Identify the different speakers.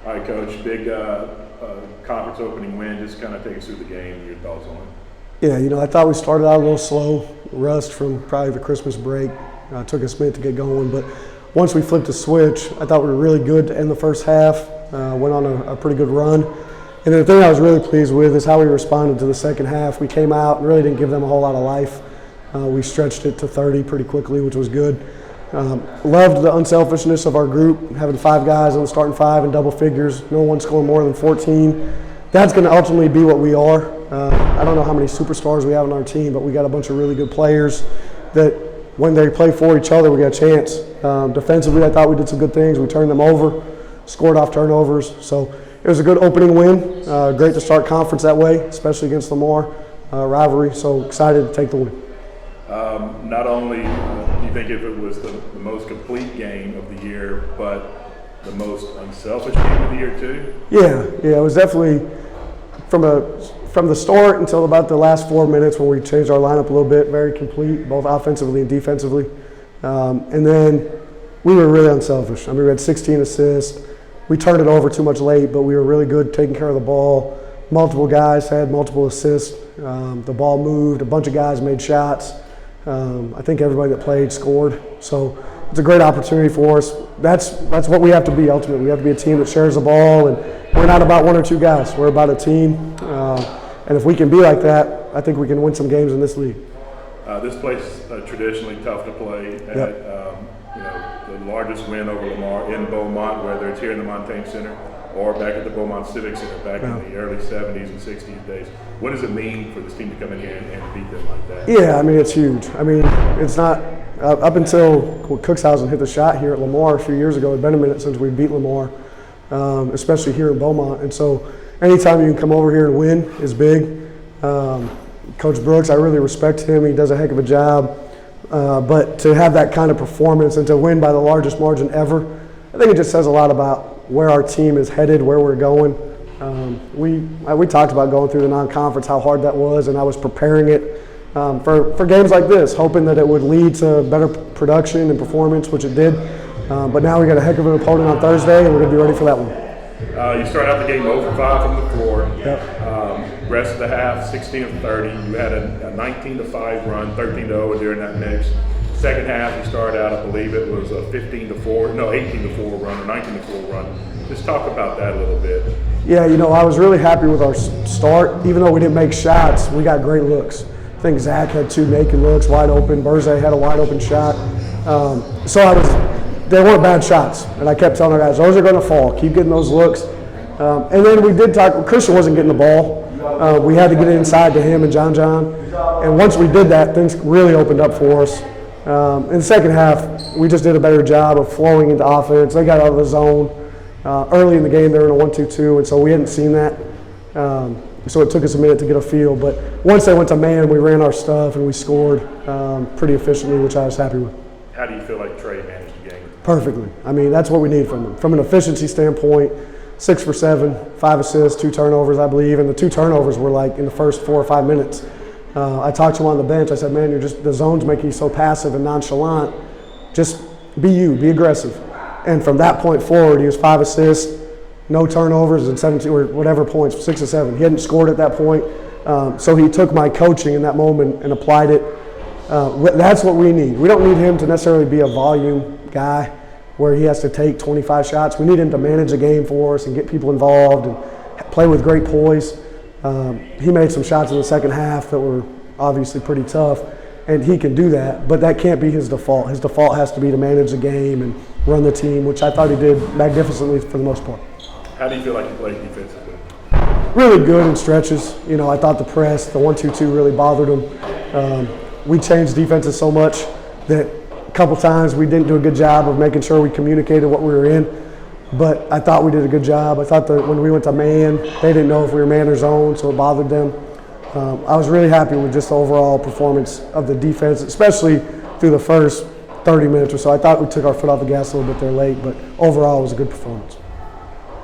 Speaker 1: All right, Coach, big conference opening win. Just kind of take us through the game and your thoughts on it.
Speaker 2: Yeah, I thought we started out a little slow, rust from probably the Christmas break. Took us a minute to get going, but once we flipped the switch, I thought we were really good to end the first half. Went on a pretty good run. And the thing I was really pleased with is how we responded to the second half. We came out and really didn't give them a whole lot of life. We stretched it to 30 pretty quickly, which was good. Loved the unselfishness of our group, having 5 guys on the starting 5 in double figures, no one scoring more than 14. That's going to ultimately be what we are. I don't know how many superstars we have on our team, but we got a bunch of really good players that when they play for each other, we got a chance. Defensively, I thought we did some good things. We turned them over, scored off turnovers. So it was a good opening win. Great to start conference that way, especially against Lamar rivalry. So excited to take the win.
Speaker 1: Not only do you think if it was the most complete game of the year, but the most unselfish game of the year too? Yeah,
Speaker 2: it was definitely from the start until about the last 4 minutes when we changed our lineup a little bit, very complete, both offensively and defensively. And then we were really unselfish. I mean, we had 16 assists. We turned it over too much late, but we were really good taking care of the ball. Multiple guys had multiple assists. The ball moved. A bunch of guys made shots. I think everybody that played scored. So it's a great opportunity for us. That's what we have to be ultimately. We have to be a team that shares the ball, and we're not about 1 or 2 guys. We're about a team. And if we can be like that, I think we can win some games in this league.
Speaker 1: This place is traditionally tough to play. The largest win over Lamar in Beaumont, whether it's here in the Montaigne Center or back at the Beaumont Civic Center back in the early 70s and 60s days. What does it mean for this team to come in here and beat them like that?
Speaker 2: Yeah, I mean, it's huge. I mean, it's not up until Cookshausen hit the shot here at Lamar a few years ago. It's been a minute since we beat Lamar, especially here in Beaumont. And so anytime you can come over here and win is big. Coach Brooks, I really respect him. He does a heck of a job. But to have that kind of performance and to win by the largest margin ever, I think it just says a lot about where our team is headed, where we're going. We talked about going through the non-conference, how hard that was, and I was preparing it for games like this, hoping that it would lead to better production and performance, which it did. But now we got a heck of an opponent on Thursday, and we're going to be ready for that one.
Speaker 1: You start out the game 0 for 5 from the floor.
Speaker 2: Yep.
Speaker 1: Rest of the half, 16 of 30. You had a 19-5 run, 13-0 during that mix. Second half, you started out, I believe it was a 18-4 run or 19-4 run. Just talk about that a little bit.
Speaker 2: Yeah, I was really happy with our start. Even though we didn't make shots, we got great looks. I think Zach had 2 naked looks, wide open. Berze had a wide open shot. They weren't bad shots. And I kept telling our guys, those are going to fall. Keep getting those looks. And then we did talk, Christian wasn't getting the ball. We had to get it inside to him and John. And once we did that, things really opened up for us. In the second half, we just did a better job of flowing into offense. They got out of the zone. Early in the game, they were in a 1-2-2, and so we hadn't seen that. So it took us a minute to get a feel. But once they went to man, we ran our stuff and we scored pretty efficiently, which I was happy with.
Speaker 1: How do you feel like Trey managed the game?
Speaker 2: Perfectly. I mean, that's what we need from him. From an efficiency standpoint, 6 for 7, 5 assists, 2 turnovers, I believe, and the 2 turnovers were like in the first 4 or 5 minutes. I talked to him on the bench. I said, man, the zone's making you so passive and nonchalant. Just be you, be aggressive. And from that point forward, he was 5 assists, no turnovers, and 17 or whatever points, 6 or 7. He hadn't scored at that point. So he took my coaching in that moment and applied it. That's what we need. We don't need him to necessarily be a volume guy where he has to take 25 shots. We need him to manage the game for us and get people involved and play with great poise. He made some shots in the second half that were obviously pretty tough, and he can do that, but that can't be his default. His default has to be to manage the game and run the team, which I thought he did magnificently for the most part.
Speaker 1: How do you feel like you played defensively?
Speaker 2: Really good in stretches. I thought the press, the 1-2-2 really bothered him. We changed defenses so much that a couple times we didn't do a good job of making sure we communicated what we were in. But I thought we did a good job. I thought that when we went to man, they didn't know if we were man or zone, so it bothered them. I was really happy with just the overall performance of the defense, especially through the first 30 minutes or so. I thought we took our foot off the gas a little bit there late, but overall it was a good performance.